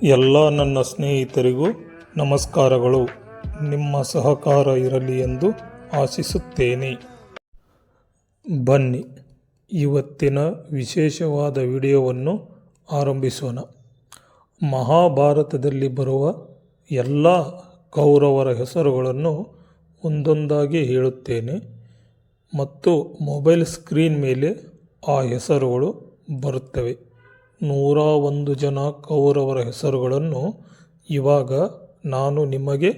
ಎಲ್ಲ ನನ್ನ ಸ್ನೇಹಿತರಿಗೂ ನಮಸ್ಕಾರಗಳು. ನಿಮ್ಮ ಸಹಕಾರ ಇರಲಿ ಎಂದು ಆಶಿಸುತ್ತೇನೆ. ಬನ್ನಿ, ಇವತ್ತಿನ ವಿಶೇಷವಾದ ವಿಡಿಯೋವನ್ನು ಆರಂಭಿಸೋಣ. ಮಹಾಭಾರತದಲ್ಲಿ ಬರುವ ಎಲ್ಲ ಕೌರವರ ಹೆಸರುಗಳನ್ನು ಒಂದೊಂದಾಗಿ ಹೇಳುತ್ತೇನೆ ಮತ್ತು ಮೊಬೈಲ್ ಸ್ಕ್ರೀನ್ ಮೇಲೆ ಆ ಹೆಸರುಗಳು ಬರುತ್ತವೆ. 101 ಜನ ಕೌರವರ ಹೆಸರುಗಳನ್ನು ಇವಾಗ ನಾನು ನಿಮಗೆ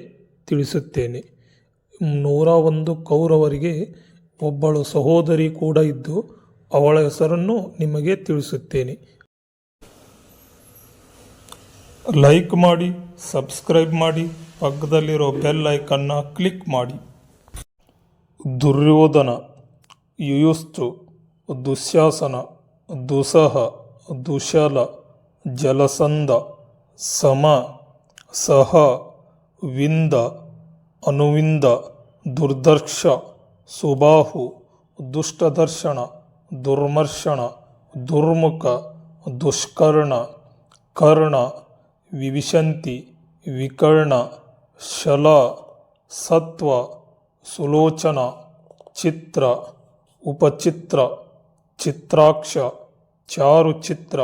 ತಿಳಿಸುತ್ತೇನೆ. 101 ಕೌರವರಿಗೆ ಒಬ್ಬಳು ಸಹೋದರಿ ಕೂಡ ಇದ್ದು ಅವಳ ಹೆಸರನ್ನು ನಿಮಗೆ ತಿಳಿಸುತ್ತೇನೆ. ಲೈಕ್ ಮಾಡಿ, ಸಬ್ಸ್ಕ್ರೈಬ್ ಮಾಡಿ, ಪಕ್ಕದಲ್ಲಿರೋ ಬೆಲ್ ಐಕನ್ನ ಕ್ಲಿಕ್ ಮಾಡಿ. ದುರ್ಯೋಧನ, ಯುಯುಸ್ತು, ದುಶ್ಯಾಸನ, ದುಸಹ, ದುಶಲ, ಜಲಸಂಧ, ಸಮ, ಸಹ, ವಿಂದ, ಅನುವಿಂದ, ದುರ್ಧರ್ಷ, ಸುಬಾಹು, ದುಷ್ಟದರ್ಶನ, ದುರ್ಮರ್ಷಣ, ದುರ್ಮುಖ, ದುಷ್ಕರ್ಣ, ಕರ್ಣ, ವಿವಿಶಂತಿ, ವಿಕರ್ಣ, ಶಲ, ಸತ್ವ, ಸುಲೋಚನ, ಚಿತ್ರ, ಉಪಚಿತ್ರ, ಚಿತ್ರಾಕ್ಷ, ಚಾರುಚಿತ್ರ,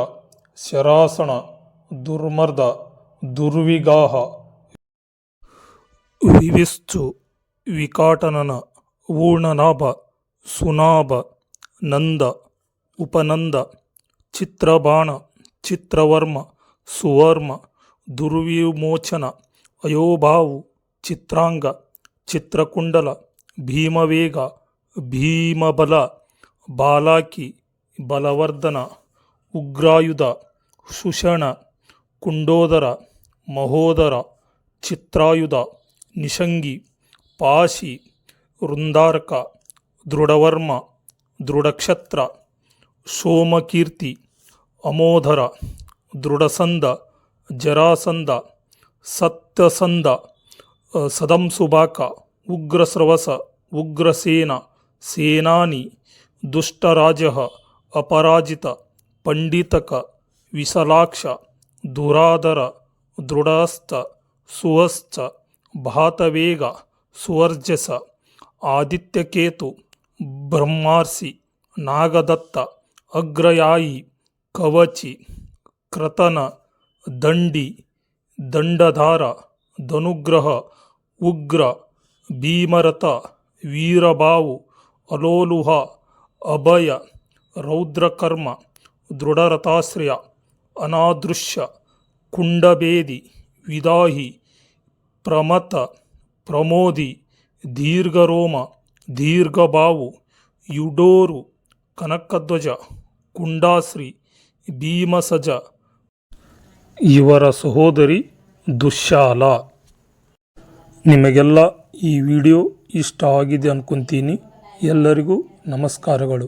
ಶರಾಸನ, ದುರ್ಮರ್ದ, ದುರ್ವಿಗಾಹ, ವಿವಿಸ್ತು, ವಿಕಾಟನನ, ಊರ್ಣನಾಭ, ಸುನಾಭ, ನಂದ, ಉಪನಂದ, ಚಿತ್ರಬಾಣ, ಚಿತ್ರವರ್ಮ, ಸುವರ್ಮ, ದುರ್ವಿಮೋಚನ, ಅಯೋಭಾವು, ಚಿತ್ರಾಂಗ, ಚಿತ್ರಕುಂಡಲ, ಭೀಮವೇಗ, ಭೀಮಬಲ, ಬಾಲಾಕಿ, ಬಲವರ್ಧನ, ಉಗ್ರಾಯುಧ, ಶುಷಣ, ಕುಂಡೋದರ, ಮಹೋದರ, ಚಿತ್ರಾಯುಧ, ನಿಷಂಗಿ, ಪಾಶಿ, ವೃಂದಾರಕ, ದೃಢವರ್ಮ, ದೃಢಕ್ಷತ್ರ, ಸೋಮಕೀರ್ತಿ, ಅಮೋಧರ, ದೃಢಸಂಧ, ಜರಾಸಂಧ, ಸತ್ಯಸಂಧ, ಸದಂಸುಬಾಕ, ಉಗ್ರಸ್ರವಸ, ಉಗ್ರಸೇನ, ಸೇನಾನಿ, ದುಷ್ಟರಾಜ, ಅಪರಾಜಿತ, ಪಂಡಿತಕ, ವಿಶಲಾಕ್ಷ, ದುರಾಧರ, ದೃಢಹಸ್ತ, ಸುಹಸ್ತ, ಭಾತವೇಗ, ಸುವರ್ಜಸ, ಆದಿತ್ಯಕೇತು, ಬ್ರಹ್ಮಾರ್ಸಿ, ನಾಗದತ್ತ, ಅಗ್ರಯಾಯಿ, ಕವಚಿ, ಕ್ರತನ, ದಂಡಿ, ದಂಡಧಾರ, ಧನುಗ್ರಹ, ಉಗ್ರ, ಭೀಮರಥ, ವೀರಬಾವು, ಅಲೋಲುಹ, ಅಭಯ, ರೌದ್ರಕರ್ಮ, ದೃಢರಥಾಶ್ರಯ, ಅನಾದೃಶ್ಯ, ಕುಂಡಬೇದಿ, ವಿದಾಹಿ, ಪ್ರಮಥ, ಪ್ರಮೋದಿ, ದೀರ್ಘರೋಮ, ದೀರ್ಘಬಾವು, ಯುಡೋರು, ಕನಕಧ್ವಜ, ಕುಂಡಾಶ್ರೀ, ಭೀಮಸಜ. ಇವರ ಸಹೋದರಿ ದುಶ್ಯಾಲ. ನಿಮಗೆಲ್ಲ ಈ ವಿಡಿಯೋ ಇಷ್ಟ ಆಗಿದೆ ಅನ್ಕೊಂತೀನಿ. ಎಲ್ಲರಿಗೂ ನಮಸ್ಕಾರಗಳು.